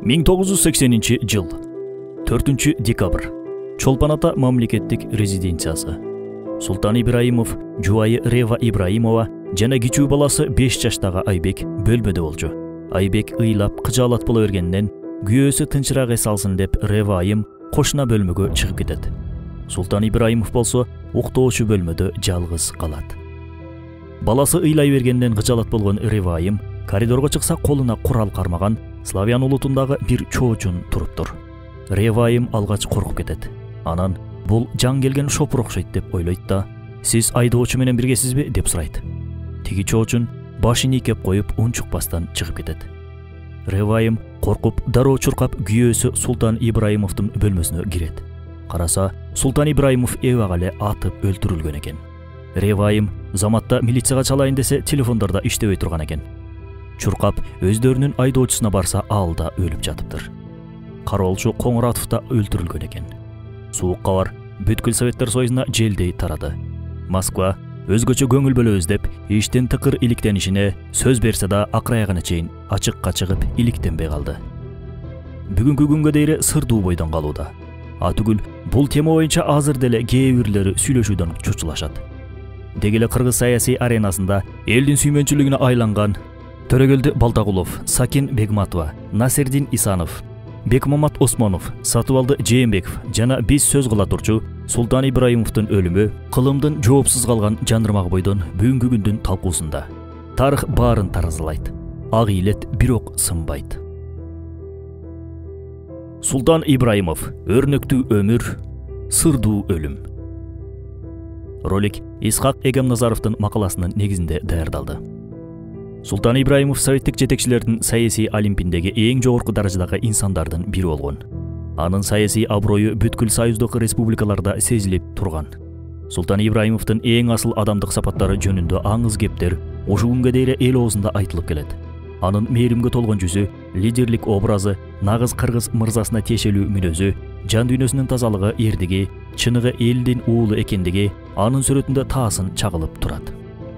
1980-жыл 4-декабрь Чолпан ата мамлекеттик резиденциясы. Султан Ибраимов, жубайы Рева Ибраимова жана кичүү баласы 5 жаштагы Айбек бөлмөдө болчу. Айбек ыйлап кыжаалат боло бергенден күйөөсү тынчыраак эс алсын деп Рева айым кошуна бөлмөгө чыгып кетет. Султан Ибраимов болсо уктоочу бөлмөдө жалгыз калат. Баласы ыйлай бергенден кыжаалат болгон Рева айым коридорго чыкса колуна курал кармаган славян улутундагы бир чоочун туруптур. Рева айым алгач коркуп кетет. Анан бул жан келген шопур окшойт деп ойлойт да, сиз айдоочу менен биргесизби деп сурайт. Тиги чоочун башын ийкеп коюп унчукпастан чыгып кетет. Рева айым коркуп дароо чуркап күйөөсү Султан Ибраимовдун бөлмөсүнө кирет. Караса, Султан Ибраимов эбак эле атып өлтүрүлгөн экен. Рева айым заматта милицияга чалайын десе телефондордо иштебей турган экен. Чуркап өздөрүнүн айдоочусуна барса ал да өлүп жатыптыр. Кароолчу Коңуратов да өлтүрүлгөн экен. Суук кабар бүткүл Советтер Союзуна желдей тарады. Москва өзгөчө көңүл бөлөбүз деп иштин тыкыр иликтенишине сөз берсе да акыраягына чейин ачыкка чыгып иликтенбей калды. Бүгүнкү күнгө дейре сырдуу бойдон калууда. Атүгүл бул тема боюнча азыр деле кээ бирлери сүйлөшүүдөн чучулашат. Дегеле кыргыз саясий аренасында элдин сүймөнчүлүгүнө айланган Төрөгөлдү Балтагулов, Сакин Бегматова, Насердин Исанов, Бекмамат Осмонов, Сатыбалды Жээнбеков жана биз сөз кыла турчу Султан Ибраимовдун өлүмү кылымдын жоопсуз калган жандырмак бойдон бүгүнкү күндүн талкуусунда. Тарых баарын таразалайт. Ак илет бирок сынбайт. Султан Ибраимов, өрнөктүү өмүр, сырдуу өлүм. Ролик Исхак Эгемназаровдун макаласынын негизинде даярдалды. Султан Ибраимов советтик жетекчилердин саясий олимпиндеги эң жогорку даражадагы инсандардын бири болгон. Анын саясий аброю бүткүл союздук республикаларда сезилип турган. Султан Ибраимовдун эң асыл адамдык сапаттары жөнүндө аңыз кептер ошол күнгө дейре эл оозунда айтылып келет. Анын мээримге толгон жүзү, лидерлик образы, нагыз кыргыз мырзасына тиешелүү мүнөзү, жан дүйнөсүнүн тазалыгы, эрдиги, чыныгы элдин уулу экендиги анын сүрөтүндө таасын чагылып турат.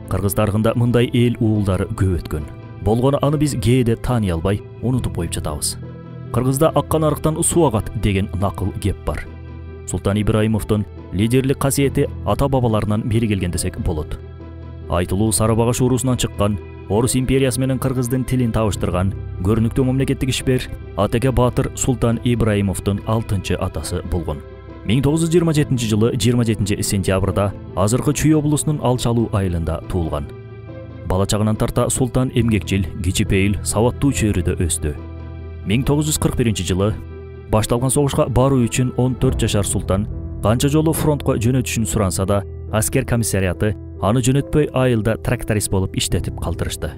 Кыргыз тарыхында мындай эл уулдары көп өткөн. Болгону аны биз кээде тааний албай, унутуп коюп жатабыз. Кыргызда аккан арыктан суу агат деген накыл кеп бар. Султан Ибраимовдун лидерлик касиети ата-бабаларынан бери келген десек болот. Айтылуу Сарыбагаш уруусунан чыккан, Орус империясы менен кыргыздын тилин табыштырган көрүнүктүү мамлекеттик ишмер Атеке Баатыр Султан Ибраимовдун 6-чы атасы болгон. 1927 жылы 27 сентябрда азыркы Чүй облусунун Алчалуу айылында туулган. Бала чагынан тарта Султан эмгекчил, кичипейил, сабаттуу чөйрөдө өстү. 1941 жылы башталган согушка баруу үчүн 14 жашар Султан канча жолу фронтко жөнөтүшүн суранса да, аскер комиссариаты аны жөнөтпөй айылда тракторист болуп иштетип калтырышты.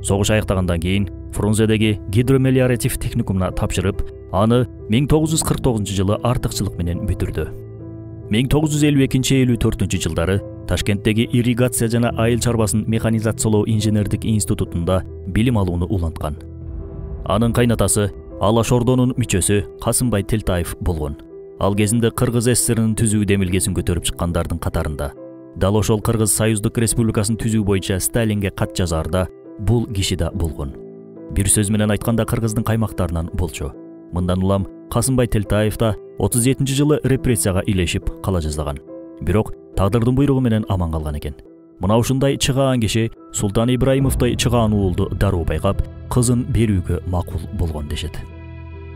Согуш аяктагандан кийин Фрунзедеги гидромелиоратив техникумуна тапшырып, аны 1949 жылы артыкчылык менен бүтүрдү. 1952-54 жылдары Ташкенттеги ирригация жана айыл чарбасын механизациялоо инженердик институтунда билим алууну уланткан. Анын кайнатасы Алаш Ордонун мүчөсү Касымбай Телтаев болгон. Ал кезинде Кыргыз ССРнын түзүү демилгесин көтөрүп чыккандардын катарында. Дал ошол Кыргыз Союздук Республикасын түзүү боюнча Сталинге кат жазаарда бул киши да болгон. Бир сөз менен айтканда Кыргыздын каймактарынан болчу. Мындан улам Касымбай Телтаев да 37 жылы репрессияга илешип кала жаздаган. Бирок тагдырдын буйругу менен аман калган экен. Мына ушундай чыгаан киши Султан Ибраимовдой чыгаан уулду дароо байкап, кызын берүүгө макул болгон дешет.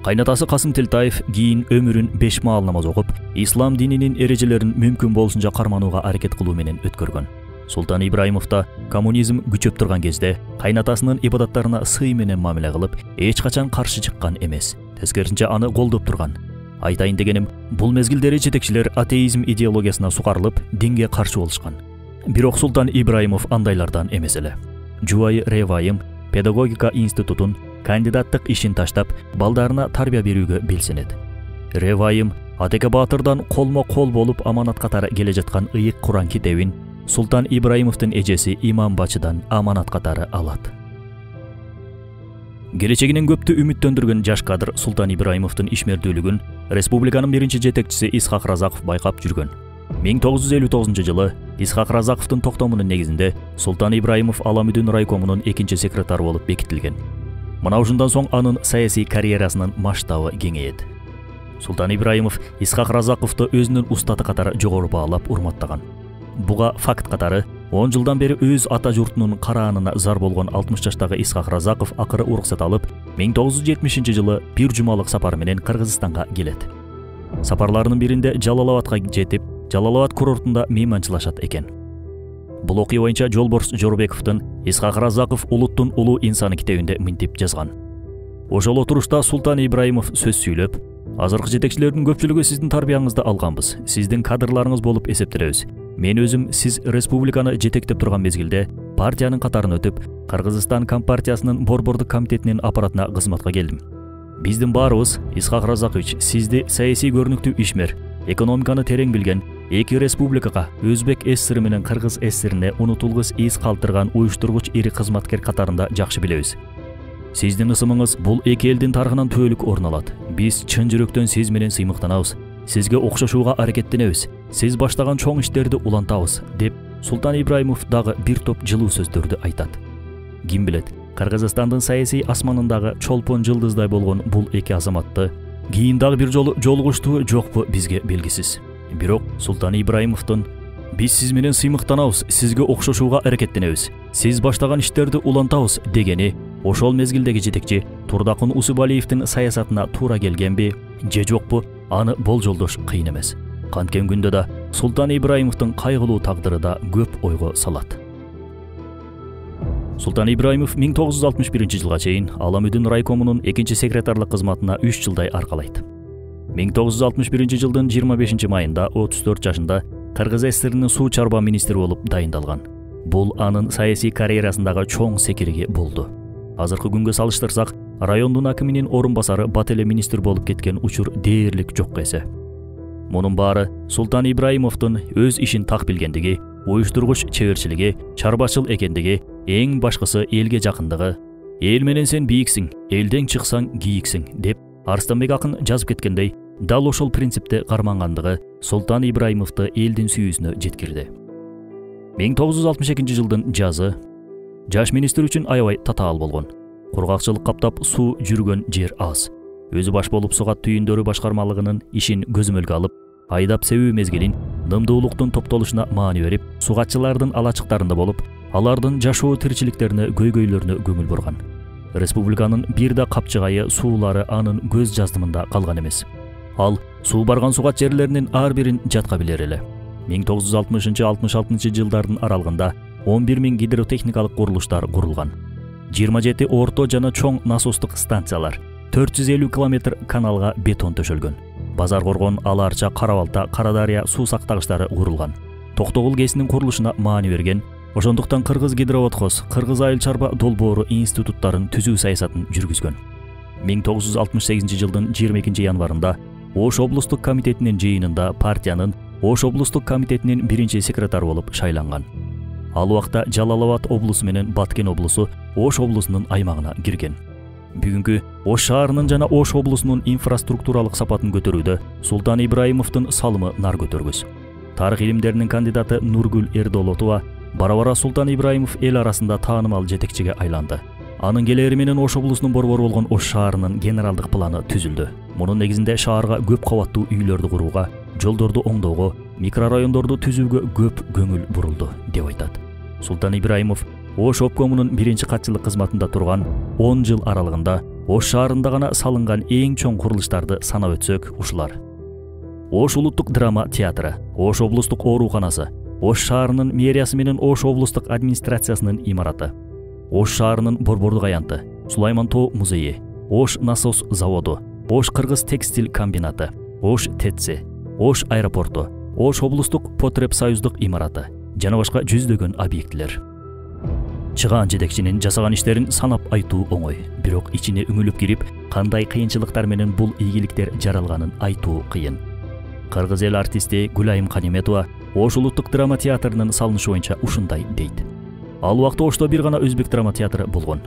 Кайнатасы Касым Телтаев кийин өмүрүн 5 маал намаз окуп, ислам дининин эрежелерин мүмкүн болушунча карманууга аракет кылуу менен өткөргөн. Султан Ибраимов да коммунизм күчөп турган кезде кайнатасынын ибадаттарына сый менен мамиле кылып, эч качан каршы чыккан эмес. Тескерисинче аны колдоп турган. Айтайын дегеним, бул мезгилдери жетекчилер атеизм идеологиясына сукарылып, динге каршы болушкан. Бирок Султан Ибраимов андайлардан эмес эле. Жубайы Рева айым педагогика институтун кандидаттык ишин таштап, балдарына тарбия берүүгө белсенет. Рева айым Атеке Баатырдан колмо-кол болуп аманат катары келе жаткан ыйык Куран китебин Султан Ибраимовдун эжеси Имам Бачыдан аманат катары алат. Келечегинен көптү үмүттөндүргөн жаш кадр Султан Ибраимовдун ишмердүүлүгүн республиканын биринчи жетекчиси Исхак Разаков байкап жүргөн. 1959 жылы Исхак Разаковдун токтомунун негизинде Султан Ибраимов Аламүдүн райкомунун экинчи секретары болуп бекитилген. Мына ушундан соң анын саясий карьерасынын масштабы кеңейет. Султан Ибраимов Исхак Разаковду өзүнүн устаты катары жогору баалап урматтаган. Буга факт катары 10 жылдан бери өз ата журтунун караанына зар болгон 60 жаштагы Исхак Разаков акыры уруксат алып 1970 жылы бир жумалык сапар менен Кыргызстанга келет. Сапарларынын биринде Жалалабадка жетип, Жалалабад курортунда мейманчылашат экен. Бул окуя боюнча Жолборс Жорбековдун Исхак Разаков улуттун улуу инсаны китебинде мынтип жазган. Ошол отурушта Султан Ибраимов сөз сүйлөп, азыркы жетекчилердин көпчүлүгү сиздин тарбияңызды алганбыз, сиздин кадрларыңыз болуп эсептелебиз. Мен өзүм сиз республиканы жетектеп турган мезгилде партиянын катарын өтүп, Кыргызстан Компартиясынын борбордук комитетинин аппаратына кызматка келдим. Биздин баарыбыз Исхак Разакович сизди саясий көрүнүктүү ишмер, экономиканы терең билген, эки республикага Өзбек ССР менен Кыргыз ССРине унутулгус из калтырган уюштургуч ири кызматкер катарында жакшы билебиз. Сиздин ысымыңыз бул эки элдин тарыхынан түбөлүк орун алат. Биз чын жүрөктөн сиз менен сыймыктанабыз. Сизге окшошууга аракеттенебиз. Сиз баштаган чоң иштерди улантабыз, деп Султан Ибраимов дагы бир топ жылуу сөздөрдү айтат. Ким билет, Кыргызстандын саясий асманындагы чолпон жылдыздай болгон бул эки азаматты кийин дагы бир жолу жолугушту жокпу бизге белгисиз. Бирок Султан Ибраимовдун «Биз сиз менен сыймыктанабыз, сизге окшошууга аракеттенебиз, сиз баштаган иштерди улантабыз» дегени ошол мезгилдеги жетекчи Турдакун Усубалиевдин саясатына туура келгенби же жокпу, аны болжолдош кыйын эмес. Канткен күндө да Султан Ибраимовдун кайгылуу тагдыры да көп ойго салат. Султан Ибраимов 1961 жылга чейин Аламүдүн райкомунун экинчи секретарлык кызматына 3 жылдай аркалайт. 1961 жылдын 25 майында 34 жашында Кыргыз ССРинин суу чарба министри болуп дайындалган. Бул анын саясий карьерасындагы чоң секириги болду. Азыркы күнгө салыштырсак, райондун акиминин орун басары бат эле министр болуп кеткен учур дээрлик жок эсе. Мунун баары Султан Ибраимовдун өз ишин так билгендиги, уюштургуч чеберчилиги, чарбачыл экендиги, эң башкысы элге жакындыгы. Эл менен сен бийиксиң, элден чыксаң кийиксиң деп Арстанбек акын жазып кеткендей, дал ошол принципте кармангандыгы Султан Ибраимовду элдин сүйүүсүнө жеткирди. 1962 жылдын жазы жаш министр үчүн аябай татаал болгон. Кургакчылык каптап суу жүргөн жер аз. Өзү баш болуп сугат түйүндөрү башкармалыгынын ишин көзөмөлгө алып, айдап себүү мезгилин нымдуулуктун топтолушуна маани берип, сугатчылардын алачыктарында болуп, алардын жашоо тиричиликтерине, көйгөйлөрүнө көңүл бурган. Республиканын бир да капчыгайы суулары анын көз жаздымында калган эмес. Ал суу барган сугат жерлеринин ар бирин жатка билер эле. 1960-66 жылдардын аралыгында 11 000 гидротехникалык курулуштар курулган. 27 орто жана чоң насостук станциялар, 450 километр каналга бетон төшөлгөн. Базар Коргон, Аларча, Карабалта, Карадария суу сактагычтары курулган. Токтогул КЭСинин курулушуна маани берген. Ошондуктан Кыргыз гидроводхоз, Кыргыз айыл чарба долбоору институттарын түзүү саясатын жүргүзгөн. 1968 жылдын 22 январында Ош облустук комитетинин жыйынында партиянын Ош облустук комитетинин биринчи секретары болуп шайланган. Ал убакта Жалалабад облусу менен Баткен облусу Ош облусунун аймагына кирген. Бүгүнкү Ош шаарынын жана Ош облусунун инфраструктуралык сапатын көтөрүүдө Султан Ибраимовдун салымы нар көтөргүс. Тарых илимдеринин кандидаты Нургүл Эрдолотова бара-бара Султан Ибраимов эл арасында таанымал жетекчиге айланды. Анын келери менен Ош облусунун борбору болгон Ош шаарынын генералдык планы түзүлдү. Мунун негизинде шаарга көп кабаттуу үйлөрдү курууга, жолдорду оңдоого, микрорайондорду түзүүгө көп көңүл бурулду деп айтат. Султан Ибраимов Ош обкомунун биринчи катчылык кызматында турган 10 жыл аралыгында Ош шаарында гана салынган эң чоң курулуштарды санап өтсөк ушулар: Ош улуттук драма театры, Ош облустук ооруканасы, Ош шаарынын мэриясы менен Ош облустук администрациясынын имараты, Ош шаарынын борбордук аянты, Сулайман Тоо музейи, Ош насос заводу, Ош кыргыз текстиль комбинаты, Ош ТЭЦи, Ош аэропорту, Ош облустук потребсоюздук имараты жана башка жүздөгөн объектилер. Чыгаан жетекчинин жасаган иштерин санап айтуу оңой, бирок ичине үңүлүп кирип, кандай кыйынчылыктар менен бул ийгиликтер жаралганын айтуу кыйын. Кыргыз эл артисти Гүлайым Каниметова Ош улуттук драма театрынын салынышы боюнча ушундай дейт: Ал убакта Ошто бир гана өзбек драма театры болгон.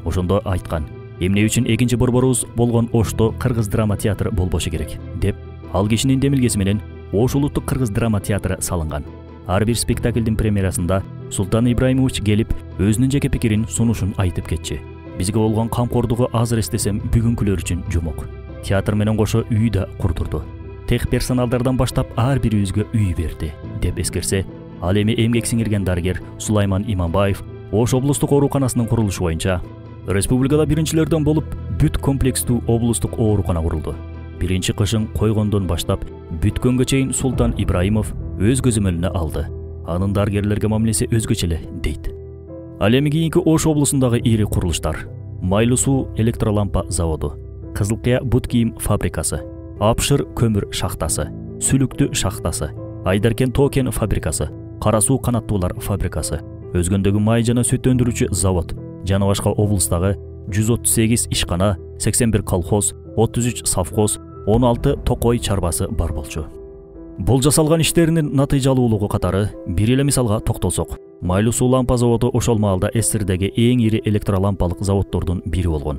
Ошондо айткан: эмне үчүн экинчи борборубуз болгон Ошто кыргыз драма театры болбошу керек деп, ал кишинин демилгеси менен Ош улуттук кыргыз драма театры салынган. Ар бир спектаклдин премьерасында Султан Ибраимович келип, өзүнүн жеке пикирин, сунушун айтып кетчи. Бизге болгон камкордугу азыр эстесем бүгүнкүлөр үчүн жомок. Театр менен кошо үй да курдурду. Тех персоналдардан баштап ар бирибизге үй берди деп эскерсе, ал эми эмгек сиңирген дарыгер Сулайман Иманбаев Ош облустук ооруканасынын курулушу боюнча республикада биринчилерден болуп бүт комплекстүү облустук оорукана курулду. Биринчи кышын койгондон баштап бүткөнгө чейин Султан Ибраимов өз көзөмөлүнө алды. Анын дарыгерлерге мамилеси өзгөчө эле дейт. Ал эми кийинки Ош облусундагы ири курулуштар: Майлуу суу электролампа заводу, Кызыл Кыя бут кийим фабрикасы, Апшыр көмүр шахтасы, Сүлүктү шахтасы, Айдаркен токен фабрикасы, Кара суу канаттуулар фабрикасы, Өзгөндөгү май жана сүт өндүрүүчү завод жана башка облустагы 138 ишкана, 81 колхоз, 33 совхоз, 16 токой чарбасы бар болчу. Бул жасалган иштеринин натыйжалуулугу катары бир эле мисалга токтолсок, Майлуу суу лампа заводу ошол маалда СССРдеги эң ири электролампалык заводдордун бири болгон.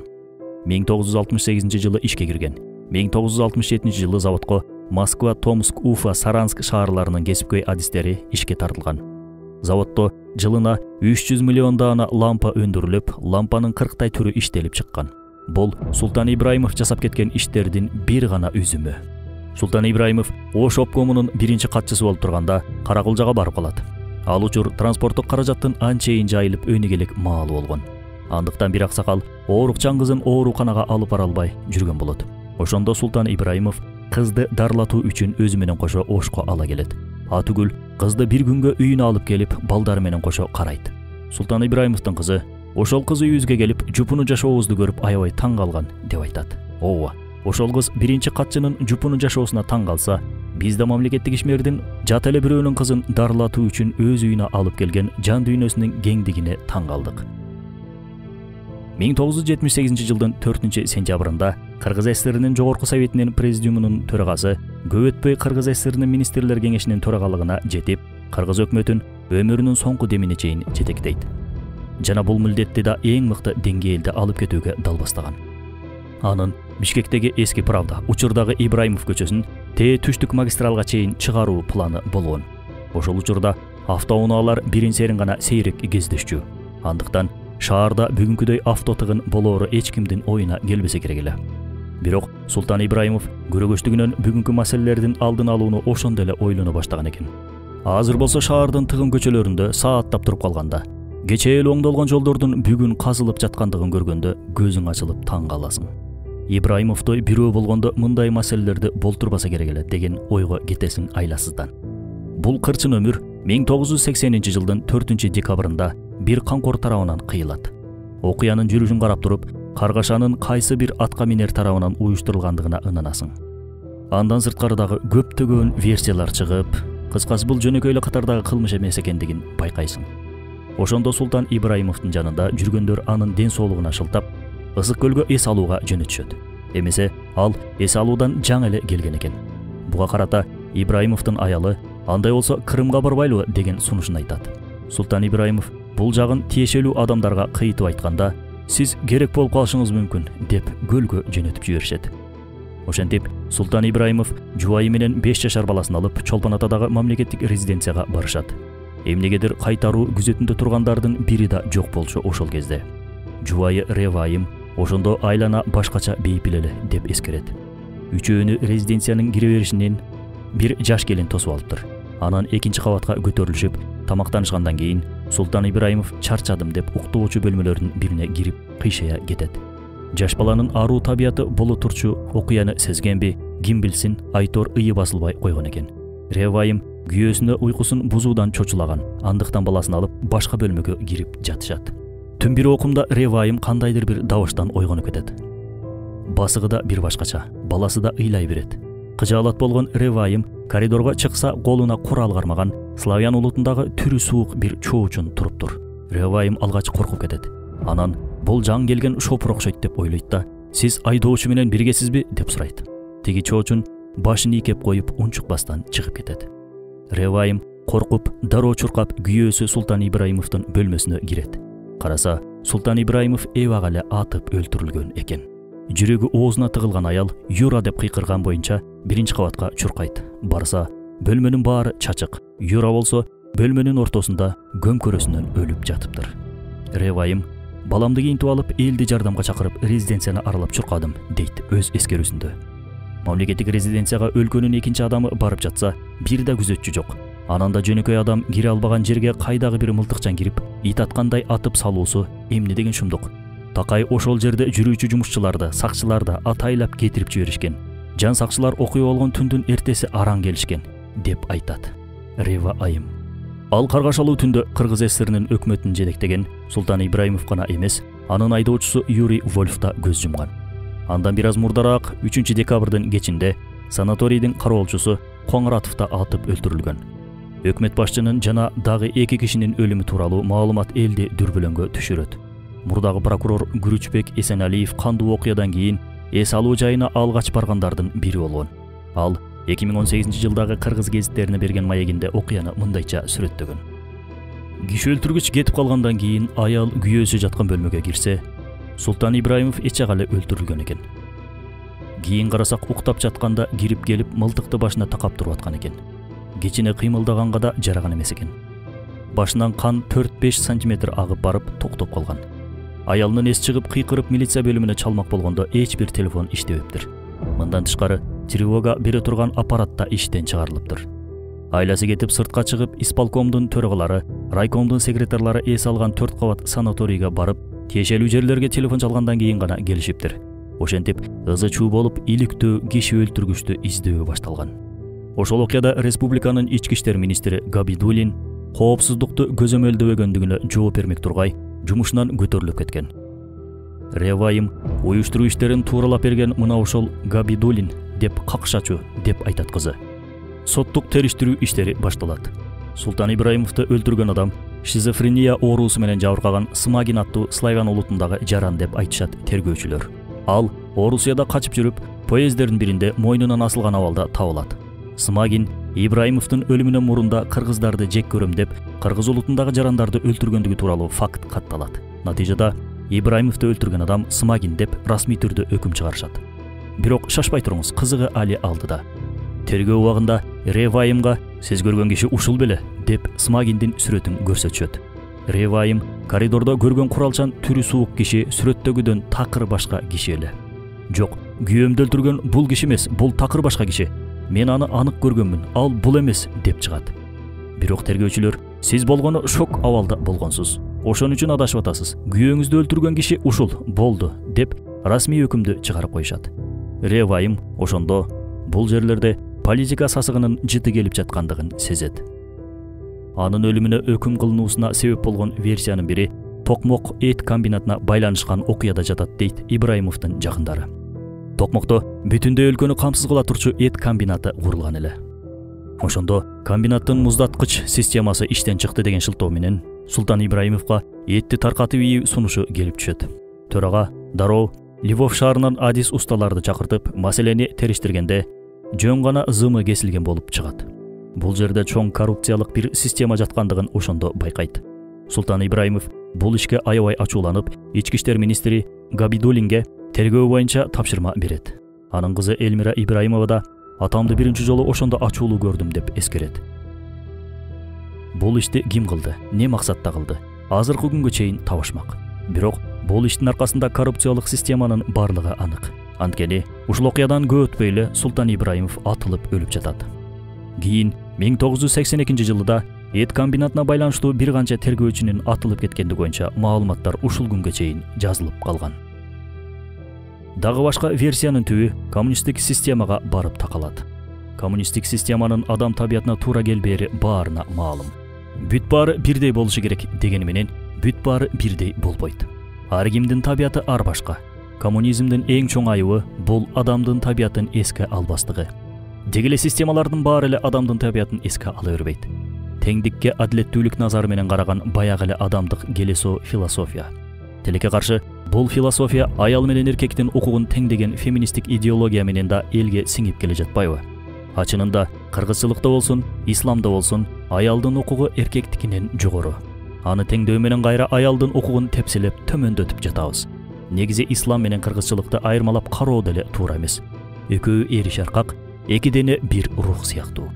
1968 жылы ишке кирген. 1967 жылы заводко Москва, Томск, Уфа, Саранск шаарларынын кесипкөй адистери ишке тартылган. Заводдо жылына 300 миллион даана лампа өндүрүлүп, лампанын 40 түрү иштелип чыккан. Бул Султан Ибраимов жасап кеткен иштердин бир гана үзүмү. Султан Ибраимов Ош обкомунун биринчи катчысы болуп турганда Каракулжага барып калат. Ал учур транспорттук каражаттын анчейин жайылып өнүгелек маалы болгон. Андыктан бир аксакал оорукчан кызын ооруканага алып бара албай жүргөн болот. Ошондо Султан Ибраимов кызды дарылатуу үчүн өзү менен кошо Ошко ала келет. Атүгүл кызды бир күнгө үйүнө алып келип, балдары менен кошо карайт. Султан Ибраимовдун кызы ошол кыз үйүбүзгө келип, жупуну жашообузду көрүп аябай таң калган деп айтат. Ооба, ошол кыз биринчи катчынын жупуну жашоосуна таң калса, биз да мамлекеттик ишмердин жат эле бирөөнүн кызын дарылатуу үчүн өз үйүнө алып келген жан дүйнөсүнүн кеңдигине таң калдык. 1978 жылдын 4 сентябрында Кыргыз СССРинин Жогорку Советинин президиумунун төрагасы көп өтпөй Кыргыз СССРинин министрлер кеңешинин төрагалыгына жетип, Кыргыз өкмөтүн өмүрүнүн соңку демине чейин жетектейт. Жана бул милдетти да эң мыкты деңгээлде алып кетүүгө дал бастаган. Анын Бишкектеги Эски Правда учурдагы Ибраимов көчөсүн Тээ түштүк магистралга чейин чыгаруу планы болгон. Ошол учурда автоунаалар бирин серин гана сейрек кездешчү. Андыктан шаарда бүгүнкүдөй автотыгын болоору эч кимдин оюна келбесе керек эле. Бирок Султан Ибраимов көрөгөчтүгүнөн бүгүнкү маселелердин алдын алууну ошондо эле ойлоно баштаган экен. Азыр болсо шаардын тыгын көчөлөрүндө сааттап туруп калганда, кечээ эле оңдолгон жолдордун бүгүн казылып жаткандыгын көргөндө көзүң ачылып таң каласың. Ибраимовдой бирөө болгондо мындай маселелерди болтурбаса керек эле деген ойго кетесиң айласыздан. Бул кырчын өмүр 1980 жылдын 4 декабрында бир камкор тарабынан кыйылат. Окуянын жүрүшүн карап туруп, каргашанын кайсы бир атка минер тарабынан уюштурулгандыгына ынанасың. Андан сырткары дагы көптөгөн версиялар чыгып, кыскасы бул жөнөкөй эле катардагы кылмыш эмес экендигин байкайсың. Ошондо Султан Ибраимовдун жанында жүргөндөр анын ден соолугуна шылтап, ысык көлгө эс алууга жөнөтүшөт. Эмесе ал эс алуудан жаңы эле келген экен. Буга карата Ибраимовдун аялы андай болсо Крымга барбайлыбы деген сунушун айтат. Султан Ибраимов бул жагын тиешелүү адамдарга кыйтып айтканда, сиз керек болуп калышыңыз мүмкүн деп көлгө жөнөтүп жиберишет. Ошентип Султан Ибраимов жубайы менен 5 жашар баласын алып Чолпон Атадагы мамлекеттик резиденцияга барышат. Эмнегедир кайтаруу күзөтүндө тургандардын бири да жок болчу ошол кезде. Жубайы Ревайым ошондо айлана башкача бейпил эле деп эскерет. Үчөөнү резиденциянын кире беришинен бир жаш келин тосуп алыптыр. Анан экинчи кабатка көтөрүлүшүп, тамактанышкандан кийин Султан Ибраимов чарчадым деп уктоочу бөлмөлөрдүн бирине кирип кыйшая кетет. Жаш баланын аруу табияты боло турчу окуяны сезгенби, ким билсин, Айтор ыйы басылбай койгон экен. Ревайым күйөөсүнө уйкусун бузуудан чочулаган, андыктан баласын алып башка бөлмөгө кирип жатышат. Түн бир окумда Ревайым кандайдыр бир dabыштан ойгонуп кетет. Басыгы да бир башкача, баласы да ыйлай берет. Кыжаалат болгон Ревайым коридорго чыкса колуна курал кармаган славян улутундагы түрү суук бир чоочун туруптур. Ревайым алгач коркуп кетет. Анан бул жаң келген шопур окшойт деп ойлойт да, сиз айдоочу менен биргесизби деп сурайт. Тиги чоочун башын ийкеп коюп унчукпастан чыгып кетет. Ревайым коркуп, дароо чуркап күйөөсү Султан Ибраимовдун бөлмөсүнө кирет. Караса, Султан Ибраимов эбак эле атып өлтүрүлгөн экен. Жүрөгү оозуна тыгылган аял Юра деп кыйкырган боюнча биринчи кабатка чуркайт. Барса, бөлмөнүн баары чачык. Юра болсо бөлмөнүн ортосунда көмкөрөсүнөн өлүп жатыптыр. Ревайым Баламды кийинтип алып, элди жардамга чакырып, резиденцияны аралап чуркадым, дейт өз эскерүүсүндө. Мамлекеттик резиденцияга өлкөнүн экинчи адамы барып жатса, бир да күзөтчү жок. Анан да жөнөкөй адам кире албаган жерге кайдагы бир мылтыкчан кирип, ит аткандай атып салуусу эмне деген шумдук. Такай ошол жерде жүрүүчү жумушчуларды, сакчыларды атайлап кетирип жиберишкен. Жан сакчылар окуя болгон түндүн эртеси араң келишкен, деп айтат Рева айым. Ал каргашалуу түндө Кыргыз ССРнин өкмөтүн жетектеген Султан Ибраимов гана эмес, анын айдоочусу Юрий Вольф да көз жумган. Андан бир аз мурдараак 3 декабрдын кечинде санаторийдин кароолчусу Коңратов да атып өлтүрүлгөн. Өкмөт башчынын жана дагы 2 кишинин өлүмү тууралуу маалымат элди дүрбөлөңгө түшүрөт. Мурдагы прокурор Күрүчбек Эсеналиев кандуу окуядан кийин эс алуу жайына алгач баргандардын бири болгон. Ал 2018-жылдагы Кыргыз гезиттерине берген маегинде окуяны мындайча сүрөттөгөн. Киши өлтүргүч кетип калгандан кийин аял күйөөсү жаткан бөлмөгө кирсе, Султан Ибраимов эчегалы өлтүрүлгөн экен. Кийин карасак, уктап жатканда кирип келип мылтыкты башына такап туруп аткан экен. Кечине кыймылдаганга да жараган эмес экен. Башынан кан 4-5 сантиметр агып барып токтоп калган. Аялынын эс чыгып кыйкырып милиция бөлүмүнө чалмак болгондо эч бир телефон иштебептир. Мындан тышкары тревога бере турган аппарат да иштен чыгарылыптыр. Айласы кетип сыртка чыгып, исполкомдун төрөгөлөрү, райкомдун секретарлары эс алган 4 кабат санаторийге барып, тиешелүү жерлерге телефон чалгандан кийин гана келишиптир. Ошентип, ызы-чуу болуп, иликтөө киши өлтүргүчтү издөө башталган. Ошол окуяда республиканын ички иштер министри Габидуллин коопсуздукту көзөмөлдөбөгөндүгүнө жооп бермек тургай жумушунан көтөрүлүп кеткен. Ревайым уюштуруу иштерин тууралап берген мына ошол Габидуллин деп какшачу деп айтат кызы. Соттук териштирүү иштери башталат. Султан Ибраимовду өлтүргөн адам шизофрения оорусу менен жабыркаган Смагин аттуу славян улутундагы жаран деп айтышат тергөөчүлөр. Ал Орусияда качып жүрүп, поезддердин биринде мойнунан асылган абалда табылат. Смагин Ибраимовдун өлүмүнөн мурунда кыргыздарды жек көрөм деп, кыргыз улутундагы жарандарды өлтүргөндүгү тууралуу факт катталат. Натыйжада Ибраимовду өлтүргөн адам Смагин деп расмий түрдө өкүм чыгарышат. Бирок шашпай туруңуз, кызыгы али алдыда. Тергөө убагында Ревайымга "Сиз көргөн киши ушул беле?" деп Смагиндин сүрөтүн көрсөтүшөт. Ревайым коридордо көргөн куралчан түрү суук киши сүрөттөгүдөн такыр башка киши эле. "Жок, күйөөмдү өлтүргөн бул киши эмес, бул такыр башка киши. Мен аны анык көргөнмүн, ал бул эмес" деп чыгат. Бирок тергөөчүлөр "Сиз болгону шок абалда болгонсуз. Ошон үчүн адашып атасыз. Күйөөңүздү өлтүргөн киши ушул болду" деп расмий өкүмдү чыгарып коюшат. Ревайым ошондо бул жерлерде политика сасыгынын жыты келип жаткандыгын сезет. Анын өлүмүнө өкүм кылынуусуна себеп болгон версиянын бири Токмок эт комбинатына байланышкан окуяда жатат, дейт Ибраимовдун жакындары. Токмокто бүтүндөй өлкөнү камсыз кыла турчу эт комбинаты курулган эле. Ошондо комбинаттын муздаткыч системасы иштен чыкты деген шылтоо менен Султан Ибраимовго этти таркатып ийүү сунушу келип түшөт. Төрага дароо Львов шаарынан адис усталарды чакыртып, маселени териштиргенде жөн гана зымы кесилген болуп чыгат. Бул жерде чоң коррупциялык бир система жаткандыгын ошондо байкайт. Султан Ибраимов бул ишке аябай ачууланып, ички иштер министри Габидуллинге тергөө боюнча тапшырма берет. Анын кызы Элмира Ибраимова да "Атамды биринчи жолу ошондо ачуулуу көрдүм" деп эскерет. Бул ишти ким кылды, не максатта кылды? Азыркы күнгө чейин табышмак. Бирок бул иштин аркасында коррупциялык системанын барлыгы анык. Анткени ушул окуядан көп өтпөй эле Султан Ибраимов атылып өлүп жатат. Кийин 1982-жылда эт комбинатына байланыштуу бир канча тергөөчүнүн атылып кеткендиги боюнча маалыматтар ушул күнгө чейин жазылып калган. Дагы башка версиянын түбү коммунисттик системага барып такалат. Коммунисттик системанын адам табиятына туура келбери баарына маалым. Бүт баары бирдей болушу керек дегени менен бүт баары бирдей болбойт. Ар кимдин табияты ар башка. Коммунизмдин эң чоң айыбы бул адамдын табиятын эске албастыгы. Деги эле системалардын баары эле адамдын табиятын эске ала бербейт. Теңдикке адилеттүүлүк назары менен караган баягы эле адамдык келесоо философия. Тилекке каршы бул философия аял менен эркектин укугун теңдеген феминисттик идеология менен да элге сиңип келе жатпайбы? Ачынында кыргызчылыкта болсун, исламда болсун, аялдын укугу эркектикинен жогору. Аны теңдөө менен кайра аялдын укугун тепселеп төмөндөтүп жатабыз. Негизи ислам менен кыргызчылыкты айырмалап кароо деле туура эмес. Экөө эри шаркак, эки дене бир рух сыяктуу.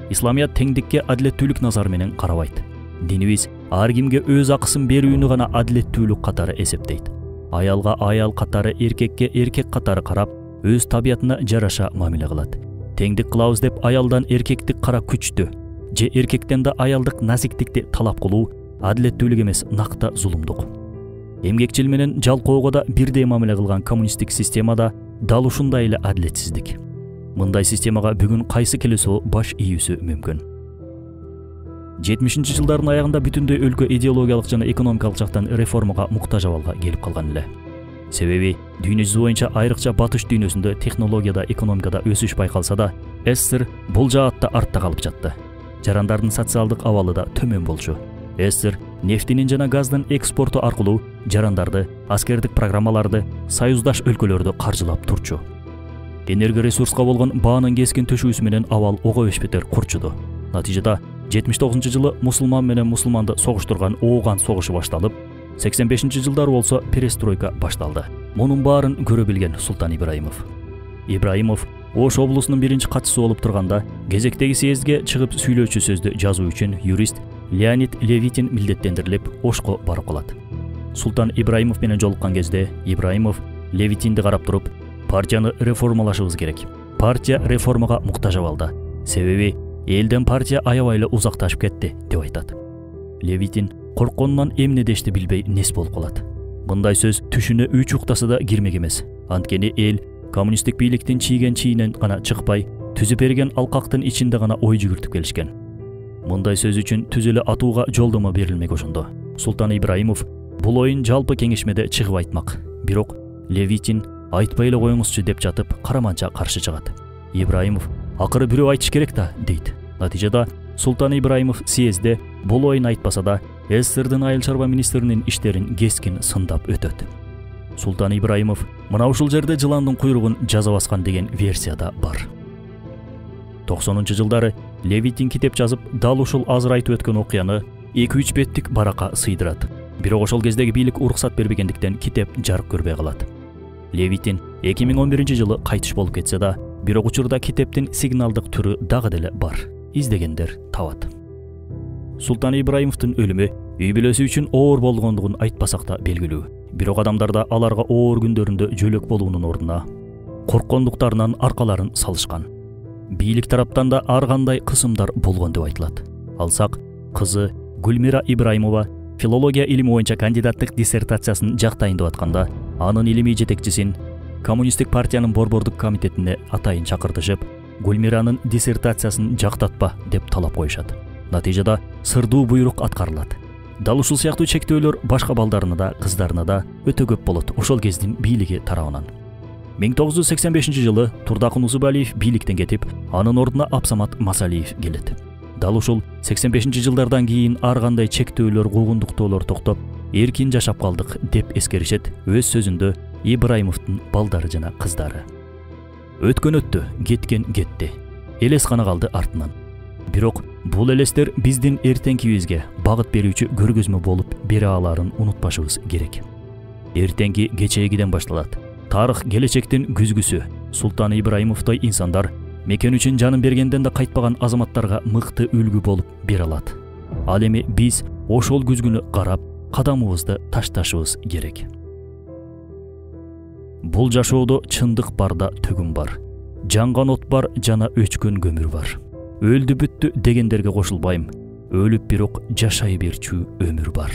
Исламият теңдикке адилеттүүлүк назары менен карабайт. Динибиз ар кимге өз акысын берүүнү гана адилеттүүлүк катары эсептейт. Аялга аял катары, эркекке эркек катары карап, өз табиятына жараша мамиле кылат. Теңдик кылабыз деп аялдан эркектик кара күчтү же эркектен да аялдык назиктикти талап кылуу адилеттүүлүк эмес, накта зулумдук. Эмгекчил менен жалкоого да бирдей мамиле кылган коммунисттик системада дал ушундай эле адилетсиздик. Мындай системага бүгүн кайсы келесоо баш ийүүсү мүмкүн. 70-жылдардын аягында бүтүндөй өлкө идеологиялык жана экономикалык жактан реформага муктаж абалга келип калган эле. Себеби дүйнө жүзү боюнча, айрыкча батыш дүйнөсүндө технологияда, экономикада өсүш байкалса да, СССР бул жаатта артта калып жатты. Жарандардын социалдык абалы да төмөн болчу. СССР нефтинин жана газдын экспорту аркылуу жарандарды, аскердик программаларды, союздаш өлкөлөрдү каржылап турчу. Энерги ресурска болгон баанын кескин төшүүсү менен абал ого бешбетер курчуду. Натыйжада 79-жылы мусулман менен мусулманды согуштурган Ооган согушу башталып, 85-жылдары болсо перестройка башталды. Мунун баарын көрө билген Султан Ибраимов. Ибраимов Ош облусунун биринчи катчысы болуп турганда, кезектеги съездге чыгып сүйлөөчү сөздү жазуу үчүн юрист Леонид Левитин милдеттендирилип Ошко барып калат. Султан Ибраимов менен жолуккан кезде Ибраимов Левитинди карап туруп, партияны реформалашыбыз керек. Партия реформага муктаж абалда. Себеби элден партия аябай эле узакташып кетти деп айтат. Левитин коркконунан эмне дешти билбей нес болуп калат. Мындай сөз түшүнө үч уктасы да кирмек эмес. Анткени эл коммунисттик бийликтин чийген чийинен гана чыкпай, түзүп берген алкактын ичинде гана ой жүгүртүп келишкен. Мындай сөз үчүн түз эле атууга жолдомо берилмек ошондо. Султан Ибраимов бул оюн жалпы кеңешмеде чыгып айтмак. Бирок Левитин айтпай эле коюңузчу деп жатып, караманча каршы чыгат. Ибраимов акыры бирөө айтыш керек да дейт. Натыйжада Султан Ибраимов съездде бул оюн айтпаса да, СССРдин айыл чарба министринин иштерин кескин сындап өтөт. Султан Ибраимов мына ушул жерде жыландын куйругун жаза баскан деген версия да бар. 90-жылдары Левитин китеп жазып, дал ушул азыр айтып өткөн окуяны 2-3 беттик баракка сыйдырат. Бирок ошол кездеги бийлик уруксат бербегендиктен китеп жарык көрбөй калат. Левитин 2011-жылы кайтыш болуп кетсе да, бирок учурда китептин сигналдык түрү дагы деле бар. Издегендер табат. Султан Ибраимовдун өлүмү үй бүлөсү үчүн оор болгондугун айтпасак да белгилүү. Бирок адамдарда аларга оор күндөрүндө жөлөк болуунун ордуна корккондуктарынан аркаларын салышкан. Бийлик тараптан да ар кандай кысымдар болгон деп айтылат. Алсак, кызы Гүлмира Ибраимова филология илими боюнча кандидаттык диссертациясын жактайын деп атканда, анын илимий жетекчисин коммунисттик партиянын борбордук комитетине атайын чакыртышып, Гүлмиранын диссертациясын жактатпа деп талап коюшат. Натыйжада сырдуу буйрук аткарылат. Дал ушул сыяктуу чектөөлөр башка балдарына да, кыздарына да өтө көп болот ошол кездин бийлиги тарабынан. 1985-жылы Турдакын Усубалиев бийликтен кетип, анын ордуна Абсамат Масалиев келет. Дал ушул 85-жылдардан кийин ар кандай чектөөлөр, куугундуктоолор токтоп, эркин жашап калдык деп эскеришет өз сөзүндө Ибраимовдун балдары жана кыздары. Өткөн өттү, кеткен кетти. Элес гана калды артынан. Бирок бул элестер биздин эртеңкибизге багыт берүүчү көргөзмө болуп бере аларын унутпашыбыз керек. Эртеңки кечээгиден башталат. Тарых келечектин күзгүсү. Султан Ибраимовдой инсандар мекен үчүн жанын бергенден да кайтпаган азаматтарга мыкты үлгү болуп бере алат. Ал эми биз ошол күзгүнү карап, кадамыбызды ташташыбыз керек. Бул жашоодо чындык бар да төгүм бар. Жанган от бар жана өчкөн көмүр бар. Өлдү бүттү дегендерге кошулбайм. Өлүп бирок жашай берчү өмүр бар.